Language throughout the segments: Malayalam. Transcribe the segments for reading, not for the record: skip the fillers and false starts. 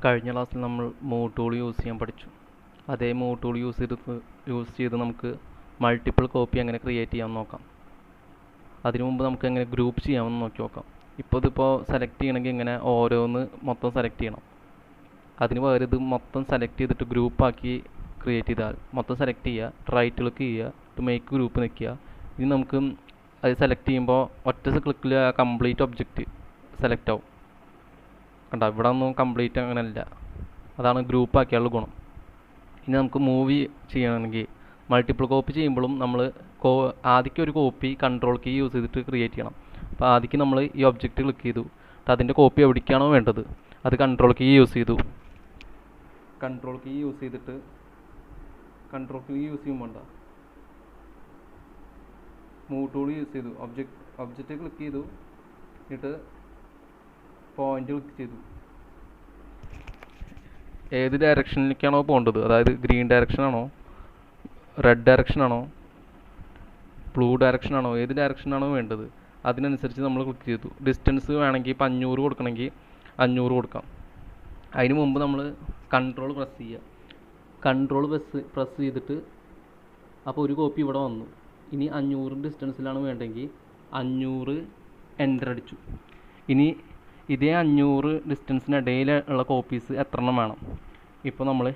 കഴിഞ്ഞ ക്ലാസ്സിൽ നമ്മൾ മൂവ് ടൂൾ യൂസ് ചെയ്യാൻ പഠിച്ചു. അതേ മൂവ് ടൂൾ യൂസ് ചെയ്ത് നമുക്ക് മൾട്ടിപ്പിൾ കോപ്പി എങ്ങനെ ക്രിയേറ്റ് ചെയ്യാമെന്ന് നോക്കാം. അതിനു മുമ്പ് നമുക്ക് എങ്ങനെ ഗ്രൂപ്പ് ചെയ്യാമെന്ന് നോക്കാം. ഇതിപ്പോൾ സെലക്ട് ചെയ്യണമെങ്കിൽ ഇങ്ങനെ ഓരോന്ന് മൊത്തം സെലക്ട് ചെയ്യണം. അതിന് പകരം ഇത് മൊത്തം സെലക്ട് ചെയ്തിട്ട് ഗ്രൂപ്പാക്കി ക്രിയേറ്റ് ചെയ്താൽ മൊത്തം സെലക്ട് ചെയ്യുക, റൈറ്റ് ക്ലിക്ക് ചെയ്യുക, മേക്ക് ഗ്രൂപ്പ് നിൽക്കുക. ഇനി നമുക്ക് അത് സെലക്ട് ചെയ്യുമ്പോൾ ഒറ്റ ക്ലിക്കിൽ കംപ്ലീറ്റ് ഒബ്ജക്റ്റ് സെലക്ട് ആവും. കണ്ടോ, ഇവിടെ ഒന്നും കംപ്ലീറ്റ് അങ്ങനെയല്ല. അതാണ് ഗ്രൂപ്പ് ആക്കിയുള്ള ഗുണം. ഇനി നമുക്ക് മൂവ് ചെയ്യണമെങ്കിൽ മൾട്ടിപ്പിൾ കോപ്പി ചെയ്യുമ്പോഴും നമ്മൾ ആദ്യം ഒരു കോപ്പി കൺട്രോൾ കീ യൂസ് ചെയ്തിട്ട് ക്രിയേറ്റ് ചെയ്യണം. അപ്പോൾ ആദ്യം നമ്മൾ ഈ ഒബ്ജക്റ്റ് ക്ലിക്ക് ചെയ്തു, അതിൻ്റെ കോപ്പി എവിടേക്കാണോ വേണ്ടത് അത് കൺട്രോൾ കീ യൂസ് ചെയ്തു. കൺട്രോൾ കീ യൂസ് ചെയ്യുമ്പോൾ മൂവ് ടൂൾ യൂസ് ചെയ്തു, ഒബ്ജക്റ്റ് ക്ലിക്ക് ചെയ്തു, എന്നിട്ട് പോയിന്റ് ക്ലിക്ക് ചെയ്തു. ഏത് ഡയറക്ഷനിലേക്കാണോ പോകേണ്ടത്, അതായത് ഗ്രീൻ ഡയറക്ഷനാണോ, റെഡ് ഡയറക്ഷനാണോ, ബ്ലൂ ഡയറക്ഷനാണോ, ഏത് ഡയറക്ഷനാണോ വേണ്ടത് അതിനനുസരിച്ച് നമ്മൾ ക്ലിക്ക് ചെയ്തു. ഡിസ്റ്റൻസ് വേണമെങ്കിൽ ഇപ്പോൾ 500 കൊടുക്കണമെങ്കിൽ 500 കൊടുക്കാം. അതിന് മുമ്പ് നമ്മൾ കൺട്രോൾ പ്രസ് ചെയ്യുക. കൺട്രോൾ പ്രസ് ചെയ്തിട്ട് അപ്പോൾ ഒരു കോപ്പി ഇവിടെ വന്നു. ഇനി 500 ഡിസ്റ്റൻസിലാണ് വേണ്ടെങ്കിൽ 500 എൻ്റർ അടിച്ചു. ഇനി ഇതേ 500 ഡിസ്റ്റൻസിനിടയിലുള്ള കോപ്പീസ് എത്ര എണ്ണം വേണം. ഇപ്പോൾ നമ്മൾ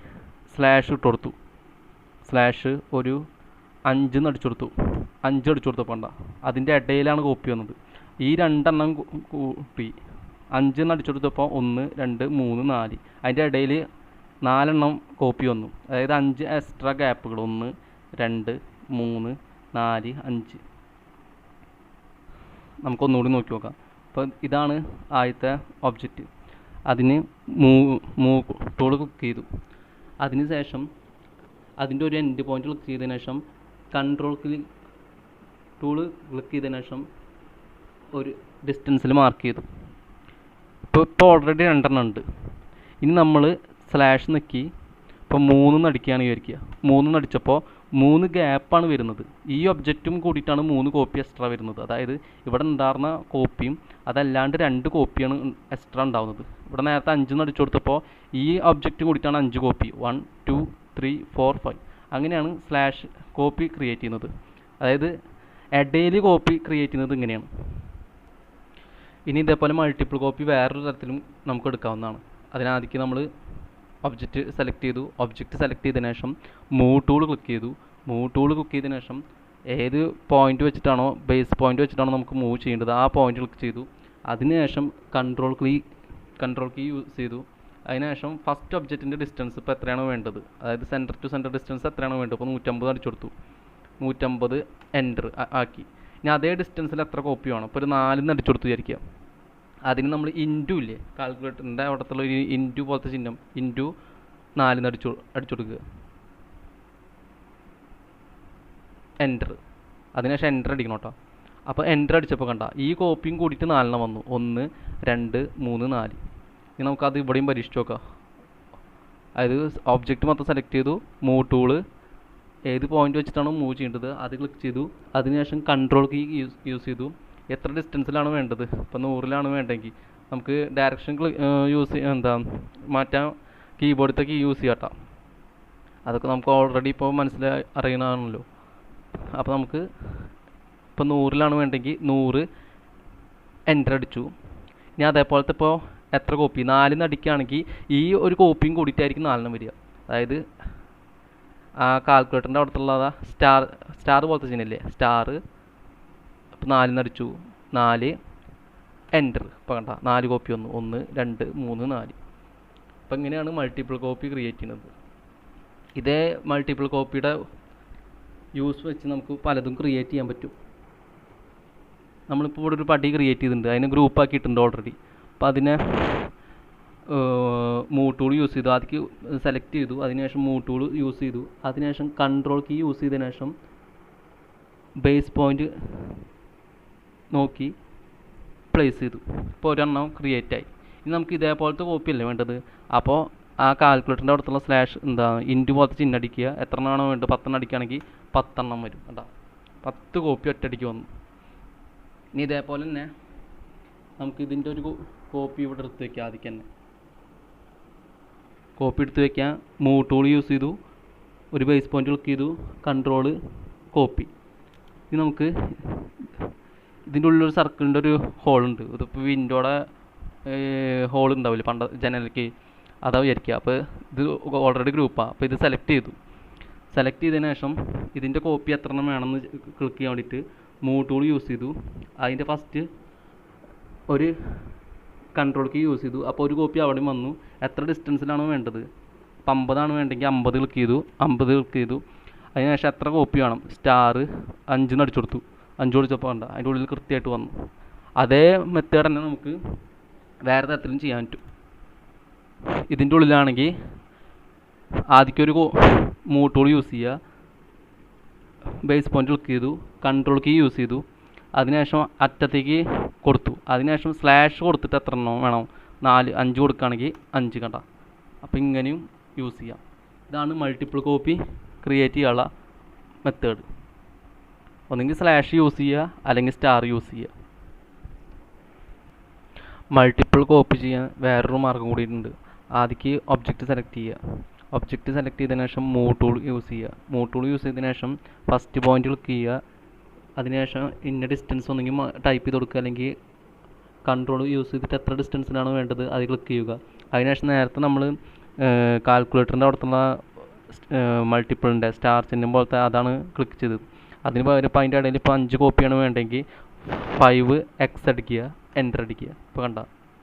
സ്ലാഷ് ഇട്ട് കൊടുത്തു. സ്ലാഷ് ഒരു 5 അടിച്ചു കൊടുത്തു. 5 അടിച്ചു കൊടുത്തപ്പോൾ വേണ്ട, അതിൻ്റെ ഇടയിലാണ് കോപ്പി വന്നത്. ഈ 2 എണ്ണം കൂട്ടി 5 അടിച്ചു കൊടുത്തപ്പോൾ 1 2 3 4, അതിൻ്റെ ഇടയിൽ 4 എണ്ണം കോപ്പി വന്നു. അതായത് 5 എക്സ്ട്രാ ഗ്യാപ്പുകൾ, 1 2 3 4 5. നമുക്കൊന്നുകൂടി നോക്കി നോക്കാം. അപ്പോൾ ഇതാണ് ആദ്യത്തെ ഒബ്ജക്റ്റ്. അതിന് മൂവ് ടൂൾ ക്ലിക്ക് ചെയ്തു. അതിന് ശേഷം അതിൻ്റെ ഒരു എൻഡ് പോയിന്റ് ക്ലിക്ക് ചെയ്തതിന് ശേഷം കൺട്രോൾ ടൂൾ ക്ലിക്ക് ചെയ്തതിന് ശേഷം ഒരു ഡിസ്റ്റൻസിൽ മാർക്ക് ചെയ്തു. ഇപ്പോൾ ഓൾറെഡി 2 എണ്ണം ഉണ്ട്. ഇനി നമ്മൾ സ്ലാഷ് നിൽക്കി ഇപ്പോൾ 3 അടിക്കുകയാണ് വിചാരിക്കുക. 3 അടിച്ചപ്പോൾ 3 ഗ്യാപ്പാണ് വരുന്നത്. ഈ ഒബ്ജക്റ്റും കൂടിയിട്ടാണ് 3 കോപ്പി എക്സ്ട്രാ വരുന്നത്. അതായത് ഇവിടെ ഉണ്ടായിരുന്ന കോപ്പിയും അതല്ലാണ്ട് 2 കോപ്പിയാണ് എക്സ്ട്രാ ഉണ്ടാവുന്നത്. ഇവിടെ നേരത്തെ 5 അടിച്ചു കൊടുത്തപ്പോൾ ഈ ഒബ്ജക്റ്റും കൂടിയിട്ടാണ് 5 കോപ്പി. 1 2 3 4 5 അങ്ങനെയാണ് സ്ലാഷ് കോപ്പി ക്രിയേറ്റ് ചെയ്യുന്നത്. അതായത് ഇടയിൽ കോപ്പി ക്രിയേറ്റ് ചെയ്യുന്നത് ഇങ്ങനെയാണ്. ഇനി ഇതേപോലെ മൾട്ടിപ്പിൾ കോപ്പി വേറൊരു തരത്തിലും നമുക്ക് എടുക്കാവുന്നതാണ്. അതിനാദ്യം നമ്മൾ ഒബ്ജക്റ്റ് സെലക്ട് ചെയ്തു. ഒബ്ജക്റ്റ് സെലക്ട് ചെയ്തതിന് ശേഷം മൂവ് ടൂൾ ക്ലിക്ക് ചെയ്തു. മൂവ് ടൂൾ ക്ലിക്ക് ചെയ്തതിന് ശേഷം ഏത് പോയിന്റ് വെച്ചിട്ടാണോ, ബേസ് പോയിന്റ് വെച്ചിട്ടാണോ നമുക്ക് മൂവ് ചെയ്യേണ്ടത് ആ പോയിന്റ് ക്ലിക്ക് ചെയ്തു. അതിനുശേഷം കൺട്രോൾ കീ യൂസ് ചെയ്തു. അതിനുശേഷം ഫസ്റ്റ് ഒബ്ജക്റ്റിൻ്റെ ഡിസ്റ്റൻസ് ഇപ്പോൾ എത്രയാണോ വേണ്ടത്, അതായത് സെൻറ്റർ ടു സെൻറ്റർ ഡിസ്റ്റൻസ് എത്രയാണോ വേണ്ടത്, ഇപ്പോൾ 150 അടിച്ചു കൊടുത്തു. 150 എൻ്റർ ആക്കി. ഇനി അതേ ഡിസ്റ്റൻസിൽ എത്ര കോപ്പി വേണം, ഇപ്പോൾ ഒരു 4 അടിച്ചു കൊടുത്ത് വിചാരിക്കുക. അതിന് നമ്മൾ ഇൻറ്റു ഇല്ലേ, കാൽക്കുലേറ്ററിൻ്റെ അവിടത്തുള്ള ഒരു ഇൻറ്റു പോലത്തെ ചിഹ്നം, ഇൻറ്റു 4 അടിച്ചു കൊടുക്കുക. എൻ്റർ. അതിനുശേഷം എൻ്റർ അടിക്കണം കേട്ടോ. അപ്പോൾ എൻ്റർ അടിച്ചപ്പോൾ കണ്ട ഈ കോപ്പിയും കൂടിയിട്ട് 4 വന്നു. 1 2 3 4. ഇനി നമുക്കത് ഇവിടെയും പരീക്ഷിച്ച് നോക്കാം. അതായത് ഒബ്ജക്റ്റ് മൊത്തം സെലക്ട് ചെയ്തു, മൂവ് ടൂള് ഏത് പോയിന്റ് വെച്ചിട്ടാണോ മൂവ് ചെയ്യേണ്ടത് അത് ക്ലിക്ക് ചെയ്തു. അതിനുശേഷം കൺട്രോൾ കീ യൂസ് ചെയ്തു. എത്ര ഡിസ്റ്റൻസിലാണ് വേണ്ടത്, ഇപ്പോൾ 100 വേണ്ടെങ്കിൽ നമുക്ക് ഡയറക്ഷൻ മാറ്റാൻ കീബോർഡത്തെ കീ യൂസ് ചെയ്യാം കേട്ടോ. അതൊക്കെ നമുക്ക് ഓൾറെഡി ഇപ്പോൾ അറിയണമാണല്ലോ. അപ്പോൾ നമുക്ക് ഇപ്പോൾ 100 വേണ്ടെങ്കിൽ 100 എൻ്റർ അടിച്ചു. ഇനി അതേപോലത്തെ ഇപ്പോൾ എത്ര കോപ്പി, 4 അടിക്കുകയാണെങ്കിൽ ഈ ഒരു കോപ്പിയും കൂടിയിട്ടായിരിക്കും 4 വരിക. അതായത് ആ കാൽക്കുലേറ്ററിൻ്റെ അവിടത്തുള്ള സ്റ്റാർ പോലത്തെ ചിഹ്നമില്ലേ, സ്റ്റാർ. ഇപ്പോൾ 4 അടിച്ചു, 4 എൻ്റർ. ഇപ്പോൾ കണ്ട 4 കോപ്പി വന്നു. 1 2 3 4. അപ്പോൾ ഇങ്ങനെയാണ് മൾട്ടിപ്പിൾ കോപ്പി ക്രിയേറ്റ് ചെയ്യുന്നത്. ഇതേ മൾട്ടിപ്പിൾ കോപ്പിയുടെ യൂസ് വെച്ച് നമുക്ക് പലതും ക്രിയേറ്റ് ചെയ്യാൻ പറ്റും. നമ്മളിപ്പോൾ ഇവിടെ ഒരു പടി ക്രിയേറ്റ് ചെയ്തിട്ടുണ്ട്, അതിനെ ഗ്രൂപ്പ് ആക്കിയിട്ടുണ്ട് ഓൾറെഡി. അപ്പോൾ അതിനെ മൂവ് ടൂൾ യൂസ് ചെയ്തു. ആദ്യം സെലക്ട് ചെയ്തു, അതിനുശേഷം മൂവ് ടൂൾ യൂസ് ചെയ്തു. അതിനുശേഷം കൺട്രോൾ കീ യൂസ് ചെയ്തതിനു ശേഷം ബേസ് പോയിന്റ് നോക്കി പ്ലേസ് ചെയ്തു. ഇപ്പോൾ ഒരെണ്ണം ക്രിയേറ്റ് ആയി. ഇനി നമുക്ക് ഇതേപോലത്തെ കോപ്പി അല്ലേ വേണ്ടത്. അപ്പോൾ ആ കാൽക്കുലേറ്ററിൻ്റെ അടുത്തുള്ള സ്ലാഷ് ഇൻറ്റു പോലത്തെ ചിഹ്നം അടിക്കുക. എത്ര എണ്ണമാണോ വേണ്ടത്, 10 അടിക്കുകയാണെങ്കിൽ 10 വരും. കേട്ടോ, 10 കോപ്പി ഒറ്റയടിക്ക് വന്നു. ഇനി ഇതേപോലെ തന്നെ നമുക്ക് ഇതിൻ്റെ ഒരു കോപ്പി ഇവിടെ എടുത്ത് വയ്ക്കാം ആദ്യം തന്നെ. കോപ്പി എടുത്ത് വയ്ക്കാൻ മൂവ് ടൂൾ യൂസ് ചെയ്തു, ഒരു ബേസ് പോയിന്റ് ക്ലിക്ക് ചെയ്തു, കൺട്രോള് കോപ്പി. ഇനി നമുക്ക് ഇതിൻ്റെ ഉള്ളിലൊരു സർക്കിളിൻ്റെ ഒരു ഹോളുണ്ട്. ഇതിപ്പോൾ വിൻഡോയുടെ ഹോൾ ഉണ്ടാവില്ലേ പണ്ട് ജനലിലേക്ക്, അതാ വിചാരിക്കുക. അപ്പോൾ ഇത് ഓൾറെഡി ഗ്രൂപ്പാണ്. അപ്പോൾ ഇത് സെലക്ട് ചെയ്തതിന് ശേഷം ഇതിൻ്റെ കോപ്പി എത്ര എണ്ണം വേണമെന്ന് ക്ലിക്ക് ചെയ്യാൻ വേണ്ടിയിട്ട് മൂവ് ടൂൾ യൂസ് ചെയ്തു. അതിൻ്റെ ഫസ്റ്റ് ഒരു കൺട്രോൾ കീ യൂസ് ചെയ്തു. അപ്പോൾ ഒരു കോപ്പി അവിടെയും വന്നു. എത്ര ഡിസ്റ്റൻസിലാണോ വേണ്ടത്, ഇപ്പം 50 വേണ്ടെങ്കിൽ 50 ക്ലിക്ക് ചെയ്തു. അതിനുശേഷം എത്ര കോപ്പി വേണം, സ്റ്റാർ 5 അടിച്ചു കൊടുത്തു. 5 കൊടുത്തപ്പോൾ വേണ്ട, അതിൻ്റെ ഉള്ളിൽ കൃത്യമായിട്ട് വന്നു. അതേ മെത്തേഡ് തന്നെ നമുക്ക് വേറെ തരത്തിലും ചെയ്യാൻ പറ്റും. ഇതിൻ്റെ ഉള്ളിലാണെങ്കിൽ ആദ്യം ഒരു മൂവ് ടൂൾ യൂസ് ചെയ്യുക, ബേസ് പോയിന്റ് ക്ലിക്ക് ചെയ്തു, കൺട്രോൾ കീ യൂസ് ചെയ്തു. അതിനുശേഷം അറ്റത്തേക്ക് കൊടുത്തു. അതിനുശേഷം സ്ലാഷ് കൊടുത്തിട്ട് എത്ര എണ്ണം വേണം, 4 5 കൊടുക്കുകയാണെങ്കിൽ 5 കണ്ട. അപ്പോൾ ഇങ്ങനെയും യൂസ് ചെയ്യാം. ഇതാണ് മൾട്ടിപ്പിൾ കോപ്പി ക്രിയേറ്റ് ചെയ്യാനുള്ള മെത്തേഡ്. ഒന്നെങ്കിൽ സ്ലാഷ് യൂസ് ചെയ്യുക, അല്ലെങ്കിൽ സ്റ്റാർ യൂസ് ചെയ്യുക. മൾട്ടിപ്പിൾ കോപ്പി ചെയ്യാൻ വേറൊരു മാർഗ്ഗം കൂടിയിട്ടുണ്ട്. ആദ്യക്ക് ഒബ്ജക്റ്റ് സെലക്ട് ചെയ്യുക. ഒബ്ജക്റ്റ് സെലക്ട് ചെയ്തതിന് ശേഷം മൂവ് ടൂൾ യൂസ് ചെയ്യുക. മൂവ് ടൂൾ യൂസ് ചെയ്തതിന് ശേഷം ഫസ്റ്റ് പോയിന്റ് ക്ലിക്ക് ചെയ്യുക. അതിനുശേഷം ഇന്ന ഡിസ്റ്റൻസ് ഒന്നെങ്കിൽ ടൈപ്പ് ചെയ്ത് കൊടുക്കുക, അല്ലെങ്കിൽ കൺട്രോൾ യൂസ് ചെയ്തിട്ട് എത്ര ഡിസ്റ്റൻസിനാണ് വേണ്ടത് അത് ക്ലിക്ക് ചെയ്യുക. അതിനുശേഷം നേരത്തെ നമ്മൾ കാൽക്കുലേറ്ററിൻ്റെ അവിടുത്തെ മൾട്ടിപ്പിളിൻ്റെ സ്റ്റാർ ചിഹ്നം പോലത്തെ അതാണ് ക്ലിക്ക് ചെയ്തത്. അതിന് പകരം ഇപ്പോൾ അതിൻ്റെ ഇടയിൽ ഇപ്പോൾ 5 കോപ്പിയാണ് വേണ്ടെങ്കിൽ 5x അടിക്കുക, എൻ്റർ അടിക്കുക. ഇപ്പോൾ കണ്ട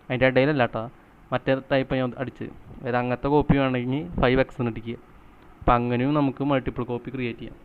അതിൻ്റെ ഇടയിലല്ല കേട്ടോ, മറ്റേ ടൈപ്പ് ഞാൻ അടിച്ച്. അതായത് അങ്ങനത്തെ കോപ്പി വേണമെങ്കിൽ 5x അടിക്കുക. അപ്പോൾ അങ്ങനെയും നമുക്ക് മൾട്ടിപ്പിൾ കോപ്പി ക്രിയേറ്റ് ചെയ്യാം.